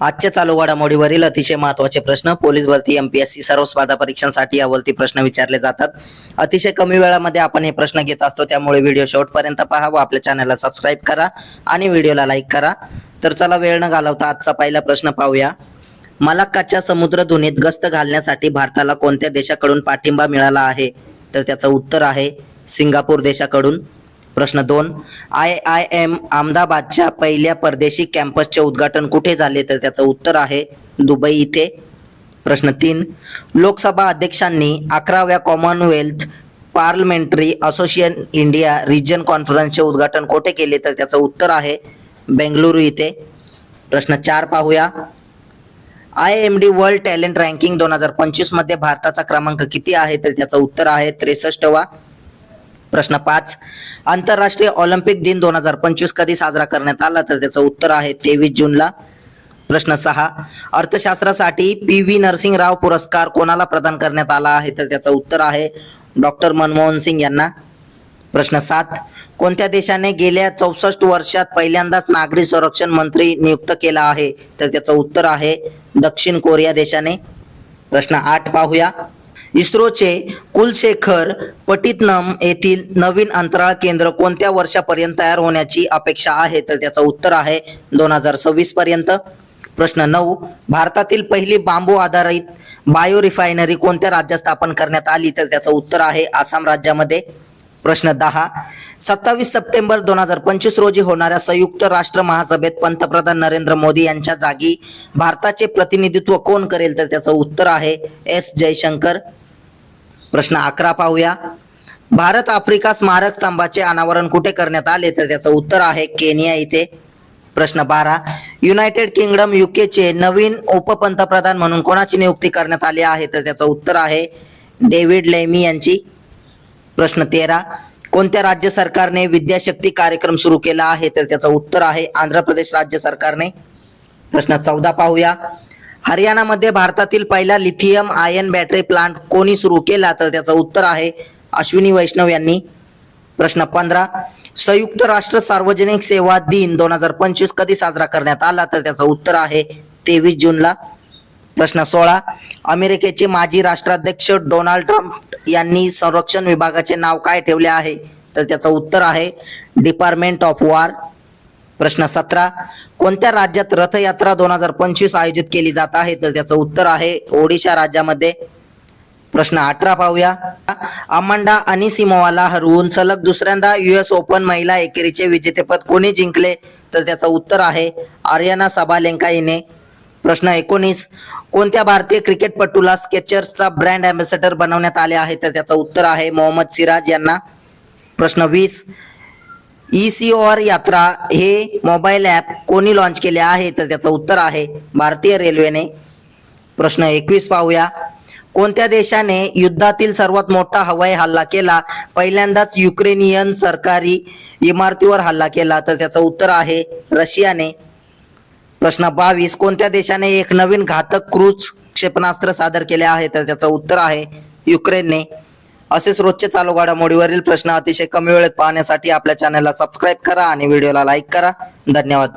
आजच्या चालू घडामोडीवरील अतिशय महत्त्वाचे प्रश्न पोलीस भरती एमपीएससी सर्व स्पर्धा परीक्षांसाठी यावरती प्रश्न विचारले जातात। अतिशय कमी वेळामध्ये आपण हे प्रश्न घेत असतो, त्यामुळे व्हिडिओ शेवटपर्यंत पहा व आपल्या चॅनलला सबस्क्राईब करा आणि व्हिडिओला लाईक करा। तर चला वेळ न घालवता आजचा पहिला प्रश्न पाहूया। मलाक्काच्या समुद्रधुनीत गस्त घालण्यासाठी भारताला कोणत्या देशाकडून पाठिंबा मिळाला आहे? तर त्याचं उत्तर आहे सिंगापूर देशाकडून। प्रश्न 2, IIM अहमदाबादच्या पहिल्या परदेशी कॅम्पसचे उद्घाटन कुठे झाले? तर त्याचं उत्तर आहे दुबई इथे। प्रश्न 3, लोकसभा अध्यक्षांनी 11व्या Commonwealth Parliamentary Association India region कॉन्फरन्सचे उद्घाटन कुठे केले? तर त्याचं उत्तर आहे बेंगळुरू इथे। प्रश्न 4 पाहूया। IMD वर्ल्ड टॅलेंट रँकिंग 2025 मध्ये भारताचा क्रमांक किती आहे? तर त्याचं उत्तर आहे 63वा। प्रश्न 5, आंतरराष्ट्रीय ऑलिम्पिक दिन 2025 कधी साजरा करण्यात आला? तर त्याचं उत्तर आहे 23 जूनला। प्रश्न 6, अर्थशास्त्रासाठी PV नरसिंहराव पुरस्कार कोणाला प्रदान करण्यात आला आहे? तर त्याचं उत्तर आहे डॉक्टर मनमोहन सिंग यांना। प्रश्न 7, कोणत्या देशाने गेल्या 64 वर्षात पहिल्यांदाच नागरी संरक्षण मंत्री नियुक्त केला आहे? तर त्याचं उत्तर आहे दक्षिण कोरिया देशाने। प्रश्न 8 पाहूया। इस्रोचे कुलशेखर पटितनम येथील नवीन अंतराळ केंद्र कोणत्या वर्षापर्यंत तयार होण्याची अपेक्षा आहे? तर त्याचं उत्तर आहे 2026 पर्यंत। प्रश्न 9, भारतातील पहिली बांबू आधारित बायो रिफायनरी कोणत्या राज्यात स्थापन करण्यात आली? तर त्याचं उत्तर आहे आसाम राज्यामध्ये। प्रश्न 10, 27 सप्टेंबर 2025 रोजी होणाऱ्या संयुक्त राष्ट्र महासभेत पंतप्रधान नरेंद्र मोदी यांच्या जागी भारताचे प्रतिनिधित्व कोण करेल? तर त्याचं उत्तर आहे S जयशंकर। प्रश्न 11 पाहूया। भारत आफ्रिका स्मारक स्तंभाचे अनावरण कुठे करण्यात आले? तर त्याचं उत्तर आहे केनिया इथे। प्रश्न 12, युनायटेड किंगडम चे नवीन उपपंतप्रधान म्हणून कोणाची नियुक्ती करण्यात आली आहे? तर त्याचं उत्तर आहे डेव्हिड लेमी यांची। प्रश्न 13, कोणत्या राज्य सरकारने विद्याशक्ती कार्यक्रम सुरू केला आहे? तर त्याचं उत्तर आहे आंध्र प्रदेश राज्य सरकारने। प्रश्न 14 पाहूया। हरियाणामध्ये भारतातील पहिला लिथियम आयन बॅटरी प्लांट कोणी सुरू केला? तर त्याचं उत्तर आहे अश्विनी वैष्णव यांनी। प्रश्न 15, संयुक्त राष्ट्र सार्वजनिक सेवा दिन 2025 कधी साजरा करण्यात आला? तर त्याचं उत्तर आहे 23 जूनला। प्रश्न 16, अमेरिकेचे माजी राष्ट्राध्यक्ष डोनाल्ड ट्रम्प यांनी संरक्षण विभागाचे नाव काय ठेवले आहे? तर त्याचं उत्तर आहे डिपार्टमेंट ऑफ वॉर। प्रश्न 17, कोणत्या राज्यात रथयात्रा 2025 आयोजित केली जात आहे? तर त्याचं उत्तर आहे ओडिशा राज्यामध्ये। प्रश्न 18 पाहूया। अमांडा अनिसिमोवाला हरवून सलग दुसऱ्यांदा US ओपन महिला एकेरीचे विजेतेपद कोणी जिंकले? तर त्याचं उत्तर आहे आर्याना साबालेंका हिने। प्रश्न 19, कोणत्या भारतीय क्रिकेटपटूला स्केचर्सचा ब्रँड अँबॅसेडर बनवण्यात आले आहे? तर त्याचं उत्तर आहे मोहम्मद सिराज यांना। प्रश्न 20, ECOR यात्रा हे मोबाईल ॲप कोणी लॉन्च केले आहे? तर त्याचं उत्तर आहे भारतीय रेल्वेने। प्रश्न 21 पाहूया। कोणत्या देशाने युद्धातील सर्वात मोठा हवाई हल्ला केला? पहिल्यांदाच युक्रेनियन सरकारी इमारतीवर हल्ला केला? तर त्याचं उत्तर आहे रशियाने। प्रश्न 22, कोणत्या देशाने एक नवीन घातक क्रूज क्षेपणास्त्र सादर केले आहे? तर त्याचं उत्तर आहे युक्रेनने। असेच रोजचे चालू घडामोडीवरील प्रश्न अतिशय कमी वेळेत पाहण्यासाठी आपल्या चॅनलला सबस्क्राईब करा आणि व्हिडिओला लाईक करा। धन्यवाद।